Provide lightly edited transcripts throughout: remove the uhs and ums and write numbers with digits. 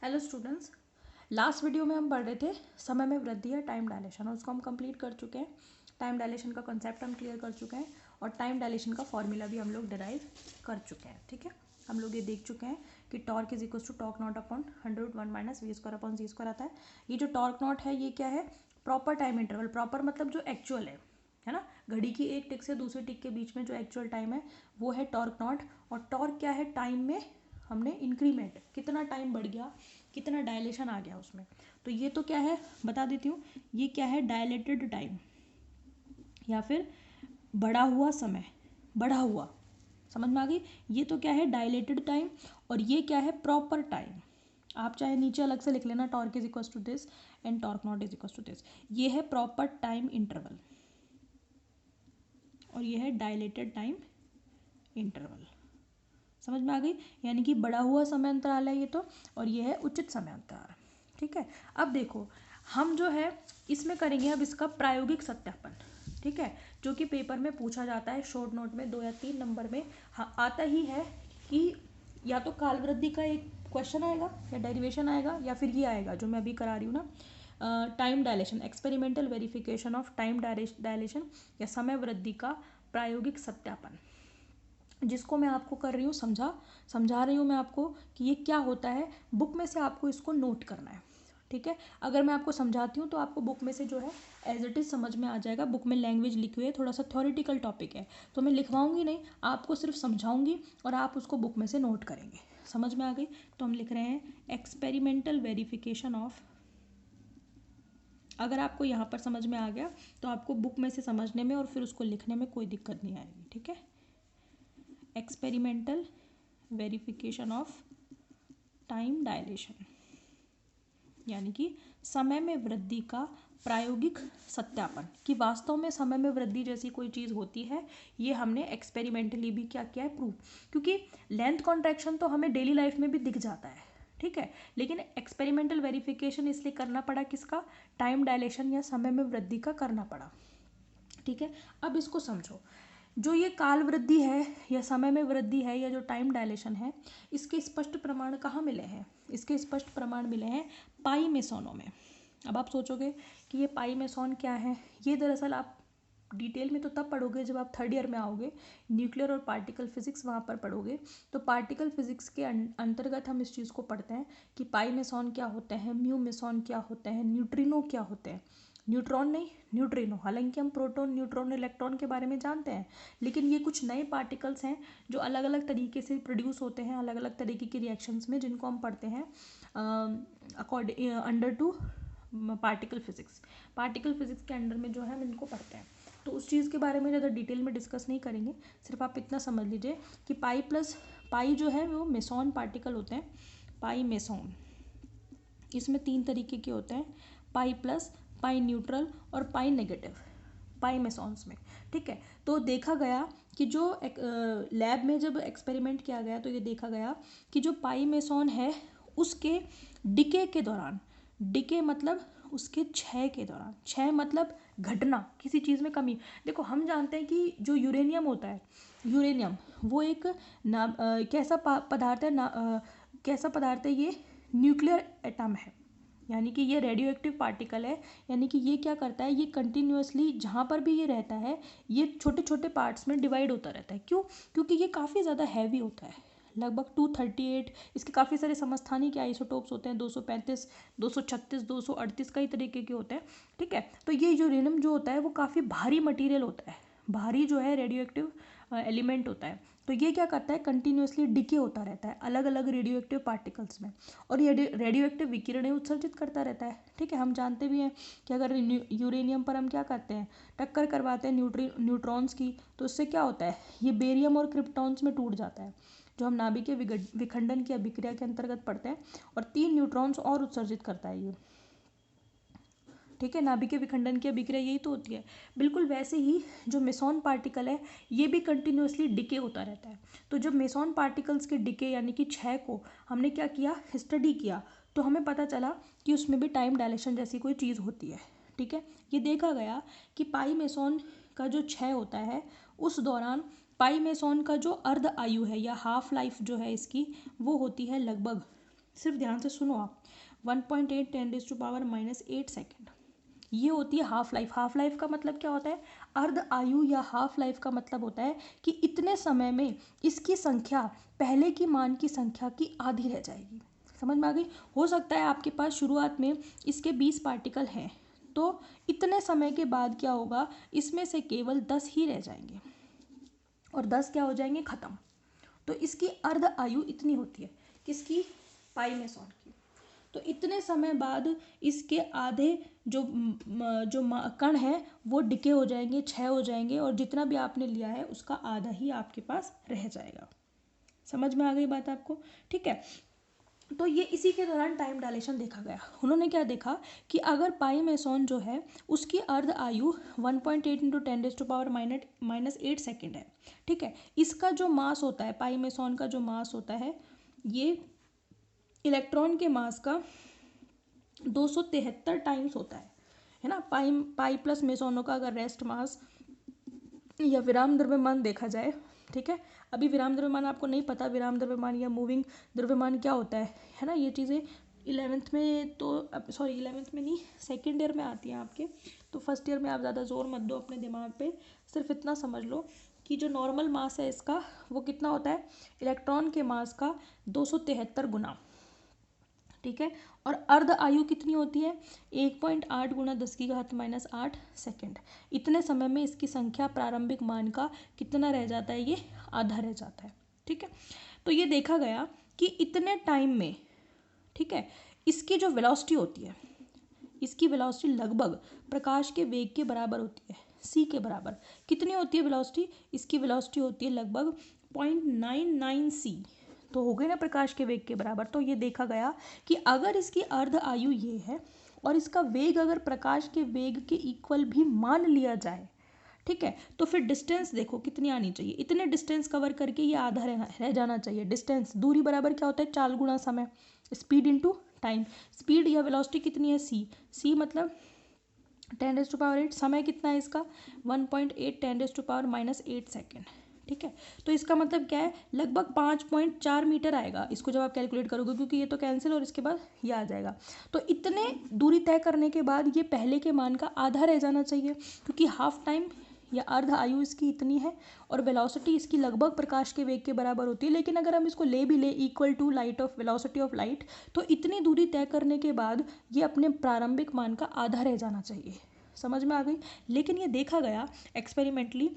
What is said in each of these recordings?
Hello students, last video में हम पढ़ रहे थे समय में वृद्धि या टाइम डायलेशन, और उसको हम कंप्लीट कर चुके हैं। टाइम डायलेशन का कॉन्सेप्ट हम क्लियर कर चुके हैं और टाइम डायलेशन का फॉर्मूला भी हम लोग डिराइव कर चुके हैं। ठीक है, हम लोग ये देख चुके हैं कि torque is equal to torque nought upon 100/1 minus v square upon g square आता है। ये जो टॉर्क नॉट है ये क्या है? Proper time interval. प्रॉपर मतलब जो एक्चुअल है ना, घड़ी की एक टिक से दूसरी टिक के बीच में जो एक्चुअल टाइम है वो है टॉर्क नॉट। और टॉर्क क्या है? टाइम में हमने इंक्रीमेंट, कितना टाइम बढ़ गया, कितना डायलेशन आ गया उसमें। तो ये तो क्या है बता देती हूँ, ये क्या है? डायलेटेड टाइम या फिर बढ़ा हुआ समय, बढ़ा हुआ, समझ में आ गई? ये तो क्या है? Dilated time. और ये क्या है? Proper time. आप चाहे नीचे अलग से लिख लेना, torque is equal to this and torque nought is equal to this. ये है प्रॉपर टाइम इंटरवल और ये है डायलेटेड टाइम इंटरवल। समझ में आ गई? यानी कि बढ़ा हुआ समय अंतराल है ये तो, और ये है उचित समय अंतराल। ठीक है, अब देखो हम जो है इसमें करेंगे अब इसका प्रायोगिक सत्यापन। ठीक है, जो कि पेपर में पूछा जाता है, शॉर्ट नोट में 2 या 3 नंबर में आता ही है कि या तो काल वृद्धि का एक क्वेश्चन आएगा या डेरिवेशन आएगा, या फिर ये आएगा जो मैं अभी करा रही हूँ ना, time dilation, experimental verification of time dilation, या समय वृद्धि का प्रायोगिक सत्यापन, जिसको मैं आपको कर रही हूँ समझा रही हूँ मैं आपको कि ये क्या होता है। बुक में से आपको इसको नोट करना है। ठीक है, अगर मैं आपको समझाती हूँ तो आपको बुक में से जो है एज इट इज़ समझ में आ जाएगा। बुक में लैंग्वेज लिखी हुई है, थोड़ा सा थ्योरेटिकल टॉपिक है, तो मैं लिखवाऊंगी नहीं, आपको सिर्फ समझाऊंगी और आप उसको बुक में से नोट करेंगे। समझ में आ गई? तो हम लिख रहे हैं एक्सपेरिमेंटल वेरिफिकेशन ऑफ। अगर आपको यहाँ पर समझ में आ गया तो आपको बुक में से समझने में और फिर उसको लिखने में कोई दिक्कत नहीं आएगी। ठीक है, experimental verification of time dilation, यानी कि समय में वृद्धि का प्रायोगिक सत्यापन, कि वास्तव में समय में वृद्धि जैसी कोई चीज़ होती है। ये हमने एक्सपेरिमेंटली भी क्या किया है? प्रूव। क्योंकि लेंथ कॉन्ट्रैक्शन तो हमें डेली लाइफ में भी दिख जाता है, ठीक है, लेकिन एक्सपेरिमेंटल वेरिफिकेशन इसलिए करना पड़ा किसका? टाइम डायलेशन या समय में वृद्धि का करना पड़ा। ठीक है, अब इसको समझो। जो ये काल वृद्धि है या समय में वृद्धि है या जो टाइम डायलेशन है, इसके स्पष्ट प्रमाण कहाँ मिले हैं? इसके स्पष्ट प्रमाण मिले हैं पाई मेसोनों में। अब आप सोचोगे कि ये पाई मेसोन क्या है? ये दरअसल आप डिटेल में तो तब पढ़ोगे जब आप थर्ड ईयर में आओगे, न्यूक्लियर और पार्टिकल फिजिक्स वहाँ पर पढ़ोगे। तो पार्टिकल फिजिक्स के अंतर्गत हम इस चीज़ को पढ़ते हैं कि पाई मेसोन क्या होते हैं, म्यू मेसोन क्या होते हैं, न्यूट्रिनो क्या होते हैं। न्यूट्रॉन नहीं, न्यूट्रिनो। हालांकि हम प्रोटॉन, न्यूट्रॉन, इलेक्ट्रॉन के बारे में जानते हैं, लेकिन ये कुछ नए पार्टिकल्स हैं जो अलग अलग तरीके से प्रोड्यूस होते हैं अलग अलग तरीके की रिएक्शंस में, जिनको हम पढ़ते हैं according under to particle physics. Particle physics के अंडर में जो है हम इनको पढ़ते हैं। तो उस चीज़ के बारे में ज़्यादा डिटेल में डिस्कस नहीं करेंगे, सिर्फ आप इतना समझ लीजिए कि पाई प्लस पाई जो है वो मेसोन पार्टिकल होते हैं। पाई मेसोन, इसमें 3 तरीके के होते हैं, पाई प्लस, पाई न्यूट्रल और पाई नेगेटिव, पाई मेसॉन्स में। ठीक है, तो देखा गया कि जो लैब में जब एक्सपेरिमेंट किया गया तो ये देखा गया कि जो पाई मेसॉन है उसके डिके के दौरान, डिके मतलब उसके क्षय के दौरान, क्षय मतलब घटना, किसी चीज़ में कमी। देखो हम जानते हैं कि जो यूरेनियम होता है, यूरेनियम वो एक कैसा पदार्थ है कैसा पदार्थ है? ये न्यूक्लियर एटम है, यानी कि ये रेडियो एक्टिव पार्टिकल है। यानी कि ये क्या करता है? ये कंटिन्यूसली जहाँ पर भी ये रहता है ये छोटे छोटे पार्ट्स में डिवाइड होता रहता है। क्यों? क्योंकि ये काफ़ी ज़्यादा हैवी होता है, लगभग 238। इसके काफ़ी सारे समस्थानिक के आइसोटोप्स होते हैं, 235, 236, 238 कई तरीके के होते हैं। ठीक है, तो ये यूरेनियम जो होता है वो काफ़ी भारी मटीरियल होता है, भारी जो है रेडियो एक्टिव एलिमेंट होता है। तो ये क्या करता है? कंटिन्यूसली डिके होता रहता है अलग अलग रेडियो एक्टिव पार्टिकल्स में, और ये रेडियो एक्टिव विकिरणें उत्सर्जित करता रहता है। ठीक है, हम जानते भी हैं कि अगर यूरेनियम पर हम क्या करते हैं? टक्कर करवाते हैं न्यूट्रॉन्स की, तो उससे क्या होता है? ये बेरियम और क्रिप्टॉन्स में टूट जाता है, जो हम नाभिकीय विखंडन की अभिक्रिया के अंतर्गत पढ़ते हैं, और 3 न्यूट्रॉन्स और उत्सर्जित करता है ये। ठीक है, नाभिकीय विखंडन की अभिक्रिया यही तो होती है। बिल्कुल वैसे ही जो मेसॉन पार्टिकल है ये भी कंटिन्यूसली डिके होता रहता है। तो जब मेसॉन पार्टिकल्स के डिके यानी कि क्षय को हमने क्या किया? स्टडी किया, तो हमें पता चला कि उसमें भी टाइम डायलेशन जैसी कोई चीज़ होती है। ठीक है, ये देखा गया कि पाई मेसॉन का जो क्षय होता है उस दौरान पाई मेसॉन का जो अर्ध आयु है या हाफ लाइफ जो है इसकी, वो होती है लगभग सिर्फ ध्यान से सुनो आप, 1.8 10⁻⁻8 सेकेंड, ये होती है हाफ लाइफ। हाफ लाइफ का मतलब क्या होता है, अर्ध आयु या हाफ लाइफ का मतलब होता है कि इतने समय में इसकी संख्या पहले की मान की संख्या की आधी रह जाएगी। समझ में आ गई। हो सकता है आपके पास शुरुआत में इसके 20 पार्टिकल हैं, तो इतने समय के बाद क्या होगा, इसमें से केवल 10 ही रह जाएंगे और 10 क्या हो जाएंगे, खत्म। तो इसकी अर्ध आयु इतनी होती है, किसकी, पाइमेसॉन की। तो इतने समय बाद इसके आधे जो कण हैं वो डिके हो जाएंगे, क्षय हो जाएंगे, और जितना भी आपने लिया है उसका आधा ही आपके पास रह जाएगा। समझ में आ गई बात आपको, ठीक है। तो ये इसी के दौरान टाइम डायलेशन देखा गया। उन्होंने क्या देखा कि अगर पाइमेसॉन जो है उसकी अर्ध आयु 1.8 × 10⁻⁻8 सेकेंड है, ठीक है। इसका जो मास होता है, पाइमेसॉन का जो मास होता है, ये इलेक्ट्रॉन के मास का 273 टाइम्स होता है ना। पाई प्लस मेसोनों का अगर रेस्ट मास या विराम द्रव्यमान देखा जाए, ठीक है। अभी विराम द्रव्यमान आपको नहीं पता, विराम द्रव्यमान या मूविंग द्रव्यमान क्या होता है ना। ये चीज़ें 11th में तो, सॉरी 11th में नहीं, सेकेंड ईयर में आती हैं आपके। तो फर्स्ट ईयर में आप ज़्यादा जोर मत दो अपने दिमाग पे, सिर्फ इतना समझ लो कि जो नॉर्मल मास है इसका वो कितना होता है, इलेक्ट्रॉन के मास का 273 गुना, ठीक है। और अर्ध आयु कितनी होती है, 1.8 × 10⁻⁻8 सेकेंड। इतने समय में इसकी संख्या प्रारंभिक मान का कितना रह जाता है, ये आधा रह जाता है, ठीक है। तो ये देखा गया कि इतने टाइम में, ठीक है, इसकी जो वेलोसिटी होती है, इसकी वेलोसिटी लगभग प्रकाश के वेग के बराबर होती है, c के बराबर। कितनी होती है वेलोसिटी, इसकी वेलोसिटी होती है लगभग 0.99 c, तो हो गई ना प्रकाश के वेग के बराबर। तो ये देखा गया कि अगर इसकी अर्ध आयु ये है और इसका वेग अगर प्रकाश के वेग के इक्वल भी मान लिया जाए, ठीक है, तो फिर डिस्टेंस देखो कितनी आनी चाहिए, इतने डिस्टेंस कवर करके ये आधा रह जाना चाहिए। डिस्टेंस, दूरी बराबर क्या होता है, चाल गुणा समय, स्पीड इंटू टाइम। स्पीड या वेलोसिटी कितनी है, c मतलब 10⁻8, समय कितना है इसका 1.8 10⁻⁻8 सेकेंड, ठीक है। तो इसका मतलब क्या है, लगभग 5.4 मीटर आएगा इसको जब आप कैलकुलेट करोगे, क्योंकि ये तो कैंसिल और इसके बाद ये आ जाएगा। तो इतने दूरी तय करने के बाद ये पहले के मान का आधा रह जाना चाहिए, क्योंकि हाफ टाइम या अर्ध आयु इसकी इतनी है और वेलोसिटी इसकी लगभग प्रकाश के वेग के बराबर होती है। लेकिन अगर हम इसको ले भी ले equal to light of velocity of light, तो इतनी दूरी तय करने के बाद ये अपने प्रारंभिक मान का आधा रह जाना चाहिए। समझ में आ गई। लेकिन ये देखा गया एक्सपेरिमेंटली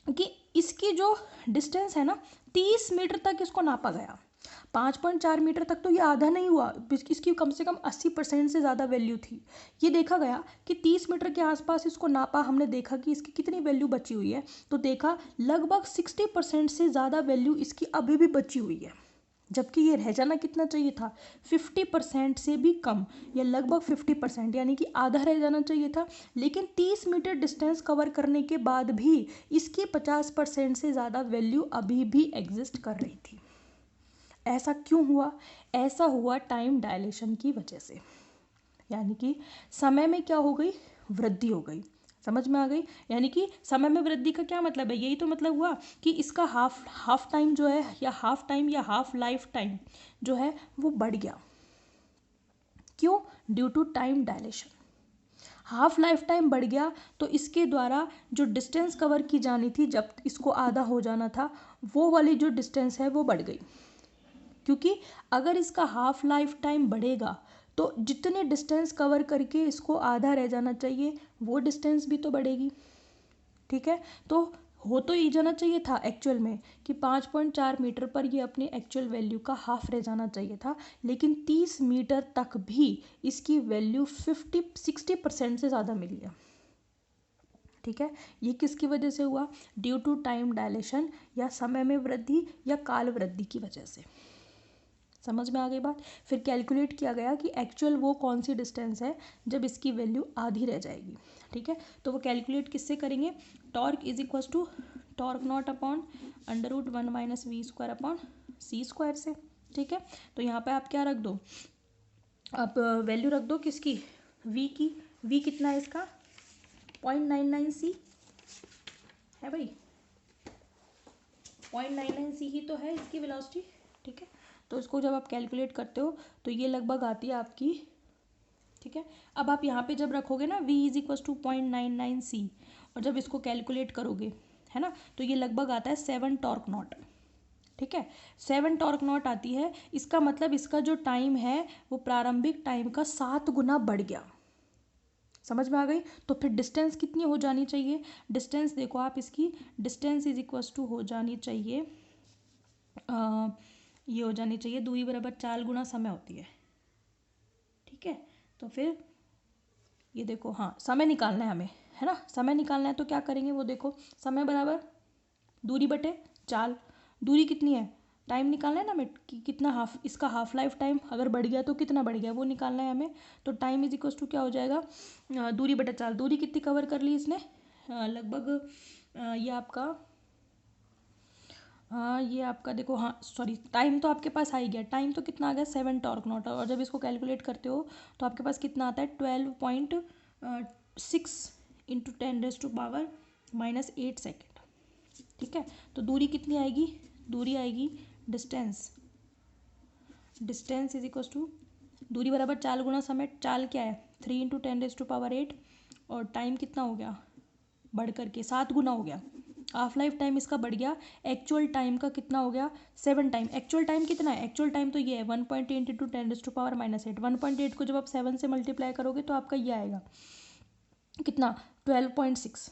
कि इसकी जो डिस्टेंस है ना, 30 मीटर तक इसको नापा गया। 5.4 मीटर तक तो ये आधा नहीं हुआ, इसकी कम से कम 80% से ज़्यादा वैल्यू थी। ये देखा गया कि 30 मीटर के आसपास इसको नापा, हमने देखा कि इसकी कितनी वैल्यू बची हुई है, तो देखा लगभग 60% से ज़्यादा वैल्यू इसकी अभी भी बची हुई है। जबकि ये रह जाना कितना चाहिए था, 50% से भी कम, या लगभग 50%, यानी कि आधा रह जाना चाहिए था। लेकिन 30 मीटर डिस्टेंस कवर करने के बाद भी इसकी 50% से ज़्यादा वैल्यू अभी भी एग्जिस्ट कर रही थी। ऐसा क्यों हुआ, ऐसा हुआ टाइम डायलेशन की वजह से, यानी कि समय में क्या हो गई, वृद्धि हो गई। समझ में आ गई। यानी कि समय में वृद्धि का क्या मतलब है, यही तो मतलब हुआ कि इसका हाफ टाइम जो है, या हाफ टाइम या हाफ लाइफ टाइम जो है वो बढ़ गया। क्यों, due to time dilation. Half life time बढ़ गया तो इसके द्वारा जो डिस्टेंस कवर की जानी थी, जब इसको आधा हो जाना था, वो वाली जो डिस्टेंस है वो बढ़ गई। क्योंकि अगर इसका हाफ लाइफ टाइम बढ़ेगा तो जितने डिस्टेंस कवर करके इसको आधा रह जाना चाहिए वो डिस्टेंस भी तो बढ़ेगी, ठीक है। तो हो तो ये जाना चाहिए था एक्चुअल में कि 5.4 मीटर पर ये अपने एक्चुअल वैल्यू का हाफ रह जाना चाहिए था, लेकिन 30 मीटर तक भी इसकी वैल्यू 60% से ज़्यादा मिली है, ठीक है। ये किसकी वजह से हुआ, ड्यू टू टाइम डायलेशन, या समय में वृद्धि या काल वृद्धि की वजह से। समझ में आ गई बात। फिर कैलकुलेट किया गया कि एक्चुअल वो कौन सी डिस्टेंस है जब इसकी वैल्यू आधी रह जाएगी, ठीक है। तो वो कैलकुलेट किससे करेंगे, torque is equal to torque nought upon √1 - v² upon c² से, ठीक है। तो यहाँ पे आप क्या रख दो, आप वैल्यू रख दो किसकी, v की। v कितना है इसका 0.99 c है भाई, 0.99 c ही तो है इसकी वेलोसिटी, ठीक है। तो इसको जब आप कैलकुलेट करते हो तो ये लगभग आती है आपकी, ठीक है। अब आप यहाँ पे जब रखोगे ना v is equal to 0.99c, और जब इसको कैलकुलेट करोगे, है ना, तो ये लगभग आता है 7 टॉर्क नॉट, ठीक है। 7 टॉर्क नॉट आती है। इसका मतलब इसका जो टाइम है वो प्रारंभिक टाइम का 7 गुना बढ़ गया। समझ में आ गई। तो फिर डिस्टेंस कितनी हो जानी चाहिए, डिस्टेंस देखो आप, इसकी डिस्टेंस इज इक्वल टू हो जानी चाहिए, ये हो जानी चाहिए दूरी बराबर 4 गुना समय होती है, ठीक है। तो फिर ये देखो, हाँ समय निकालना है हमें, है ना, समय निकालना है तो क्या करेंगे, वो देखो समय बराबर दूरी बटे 4, दूरी कितनी है, टाइम निकालना है ना हमें कि कितना हाफ, इसका हाफ लाइफ टाइम अगर बढ़ गया तो कितना बढ़ गया वो निकालना है हमें। तो टाइम इज इक्वल टू क्या हो जाएगा, दूरी बटे 4, दूरी कितनी कवर कर ली इसने, लगभग ये आपका, हाँ ये आपका देखो, हाँ सॉरी टाइम तो आपके पास आ ही गया, टाइम तो कितना आ गया 7 टॉर्क नॉट, और जब इसको कैलकुलेट करते हो तो आपके पास कितना आता है 12.6 इंटू 10⁻⁻8 सेकेंड, ठीक है। तो दूरी कितनी आएगी, दूरी आएगी distance, distance is equal to दूरी बराबर 4 गुना समय, 4 क्या है 3 इंटू 10⁻8, और टाइम कितना हो गया, बढ़ करके 7 गुना हो गया, हाफ लाइफ टाइम इसका बढ़ गया, एक्चुअल टाइम का कितना हो गया 7 टाइम। एक्चुअल टाइम कितना है, एक्चुअल टाइम तो ये है 1.8 इंटू 10⁻⁻8, 1.8 को जब आप 7 से मल्टीप्लाई करोगे तो आपका ये आएगा कितना 12.6,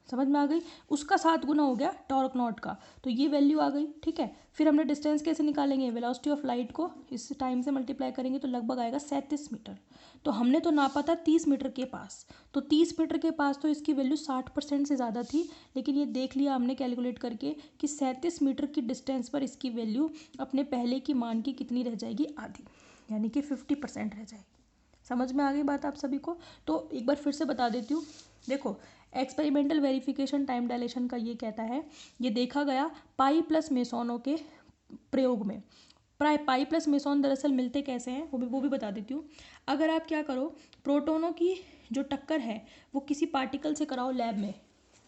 समझ में आ गई। उसका 7 गुना हो गया टॉर्क नॉट का, तो ये वैल्यू आ गई, ठीक है। फिर हमने डिस्टेंस कैसे निकालेंगे, वेलोसिटी ऑफ लाइट को इस टाइम से मल्टीप्लाई करेंगे तो लगभग आएगा 37 मीटर। तो हमने तो नापा था 30 मीटर के पास, तो 30 मीटर के पास तो इसकी वैल्यू 60% से ज़्यादा थी, लेकिन ये देख लिया हमने कैलकुलेट करके कि 37 मीटर की डिस्टेंस पर इसकी वैल्यू अपने पहले की मान की कितनी रह जाएगी, आधी, यानी कि 50% रह जाएगी। समझ में आ गई बात आप सभी को। तो एक बार फिर से बता देती हूँ, देखो एक्सपेरिमेंटल वेरिफिकेशन टाइम डायलेशन का ये कहता है, ये देखा गया पाई प्लस मेसोनों के प्रयोग में। पाई प्लस मेसोन दरअसल मिलते कैसे हैं वो भी बता देती हूँ। अगर आप क्या करो, प्रोटोनों की जो टक्कर है वो किसी पार्टिकल से कराओ लैब में,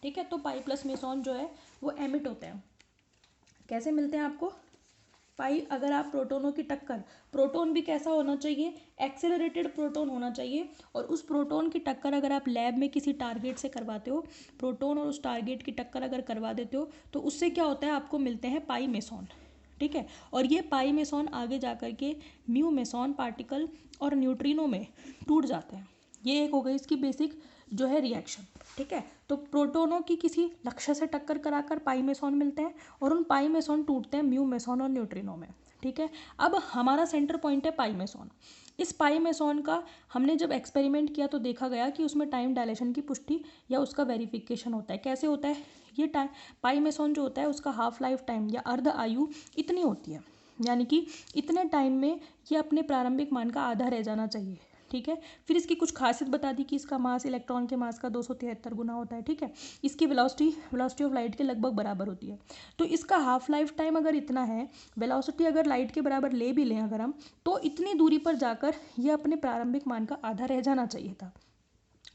ठीक है, तो पाई प्लस मेसोन जो है वो एमिट होते हैं। कैसे मिलते हैं आपको, पाई, अगर आप प्रोटोनों की टक्कर, प्रोटोन भी कैसा होना चाहिए, एक्सेलरेटेड प्रोटोन होना चाहिए, और उस प्रोटोन की टक्कर अगर आप लैब में किसी टारगेट से करवाते हो, प्रोटोन और उस टारगेट की टक्कर अगर करवा देते हो तो उससे क्या होता है, आपको मिलते हैं पाई मेसोन, ठीक है। और ये पाई मेसोन आगे जा कर के म्यू मेसोन पार्टिकल और न्यूट्रिनो में टूट जाते हैं। ये एक हो गई इसकी बेसिक जो है रिएक्शन, ठीक है। तो प्रोटोनों की किसी लक्ष्य से टक्कर कराकर पाई मेसोन मिलते हैं, और उन पाई मेसोन टूटते हैं म्यू मेसोन और न्यूट्रिनो में, ठीक है। अब हमारा सेंटर पॉइंट है पाई मेसोन। इस पाई मेसोन का हमने जब एक्सपेरिमेंट किया तो देखा गया कि उसमें टाइम डायलेशन की पुष्टि या उसका वेरिफिकेशन होता है। कैसे होता है ये, टाइम पाई मेसोन जो होता है उसका हाफ लाइफ टाइम या अर्ध आयु इतनी होती है, यानी कि इतने टाइम में ये अपने प्रारंभिक मान का आधा रह जाना चाहिए, ठीक है। फिर इसकी कुछ खासियत बता दी कि इसका मास इलेक्ट्रॉन के मास का 273 गुना होता है, ठीक है। इसकी वेलोसिटी ऑफ लाइट के लगभग बराबर होती है। तो इसका हाफ लाइफ टाइम अगर इतना है, वेलोसिटी अगर लाइट के बराबर ले भी लें अगर हम, तो इतनी दूरी पर जाकर ये अपने प्रारंभिक मान का आधा रह जाना चाहिए था,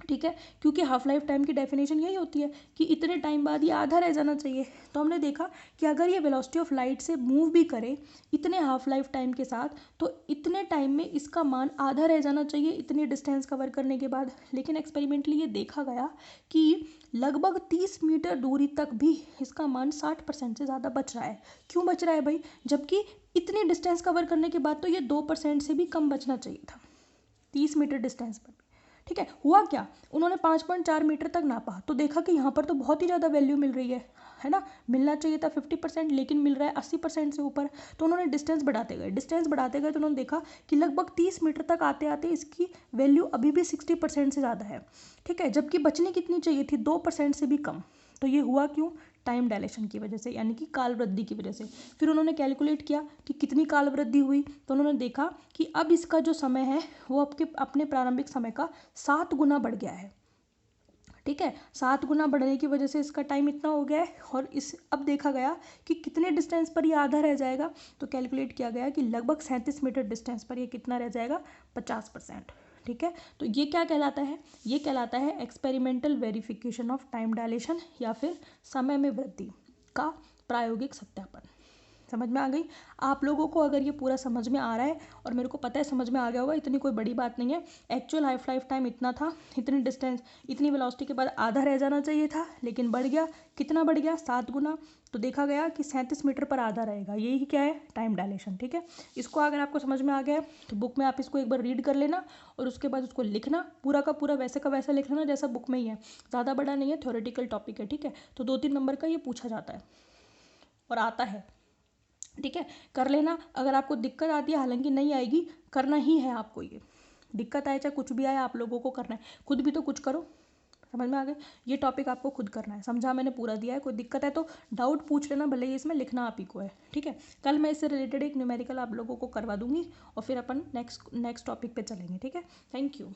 ठीक है। क्योंकि हाफ लाइफ टाइम की डेफिनेशन यही होती है कि इतने टाइम बाद ये आधा रह जाना चाहिए। तो हमने देखा कि अगर ये वेलोसिटी ऑफ लाइट से मूव भी करे इतने हाफ लाइफ टाइम के साथ, तो इतने टाइम में इसका मान आधा रह जाना चाहिए इतनी डिस्टेंस कवर करने के बाद। लेकिन एक्सपेरिमेंटली ये देखा गया कि लगभग 30 मीटर दूरी तक भी इसका मान 60% से ज़्यादा बच रहा है। क्यों बच रहा है भाई, जबकि इतनी डिस्टेंस कवर करने के बाद तो ये 2% से भी कम बचना चाहिए था 30 मीटर डिस्टेंस पर, ठीक है। हुआ क्या, उन्होंने 5.4 मीटर तक नापा तो देखा कि यहाँ पर तो बहुत ही ज़्यादा वैल्यू मिल रही है ना, मिलना चाहिए था 50%, लेकिन मिल रहा है 80% से ऊपर। तो उन्होंने डिस्टेंस बढ़ाते गए तो उन्होंने देखा कि लगभग 30 मीटर तक आते आते इसकी वैल्यू अभी भी 60% से ज़्यादा है, ठीक है, जबकि बचनी कितनी चाहिए थी 2% से भी कम। तो ये हुआ क्यों, टाइम डायलेशन की वजह से, यानी कि काल वृद्धि की वजह से। फिर उन्होंने कैलकुलेट किया कि कितनी काल वृद्धि हुई, तो उन्होंने देखा कि अब इसका जो समय है वो अपने प्रारंभिक समय का 7 गुना बढ़ गया है, ठीक है। 7 गुना बढ़ने की वजह से इसका टाइम इतना हो गया है। और इस अब देखा गया कि कितने डिस्टेंस पर ये आधा रह जाएगा, तो कैलकुलेट किया गया कि लगभग 37 मीटर डिस्टेंस पर ये कितना रह जाएगा 50%, ठीक है। तो ये क्या कहलाता है, ये कहलाता है experimental verification of time dilation, या फिर समय में वृद्धि का प्रायोगिक सत्यापन। समझ में आ गई आप लोगों को? अगर ये पूरा समझ में आ रहा है, और मेरे को पता है समझ में आ गया होगा, इतनी कोई बड़ी बात नहीं है। एक्चुअल लाइफ टाइम इतना था, इतनी डिस्टेंस, इतनी वेलोसिटी के बाद आधा रह जाना चाहिए था, लेकिन बढ़ गया। कितना बढ़ गया? 7 गुना। तो देखा गया कि 37 मीटर पर आधा रहेगा। यही क्या है? Time dilation. ठीक है, इसको अगर आपको समझ में आ गया है तो बुक में आप इसको एक बार रीड कर लेना, और उसके बाद उसको लिखना, पूरा का पूरा वैसे का वैसा लिख लेना जैसा बुक में ही है। ज़्यादा बड़ा नहीं है, थ्योरेटिकल टॉपिक है। ठीक है, तो 2-3 नंबर का ये पूछा जाता है और आता है। ठीक है, कर लेना। अगर आपको दिक्कत आती है, हालांकि नहीं आएगी, करना ही है आपको। ये दिक्कत आए चाहे कुछ भी आए, आप लोगों को करना है। खुद भी तो कुछ करो। समझ में आ गए? ये टॉपिक आपको खुद करना है। समझा? मैंने पूरा दिया है। कोई दिक्कत है तो डाउट पूछ लेना, भले ही इसमें लिखना आप ही को है। ठीक है, कल मैं इससे रिलेटेड एक न्यूमेरिकल आप लोगों को करवा दूंगी, और फिर अपन नेक्स्ट टॉपिक पे चलेंगे। ठीक है, थैंक यू।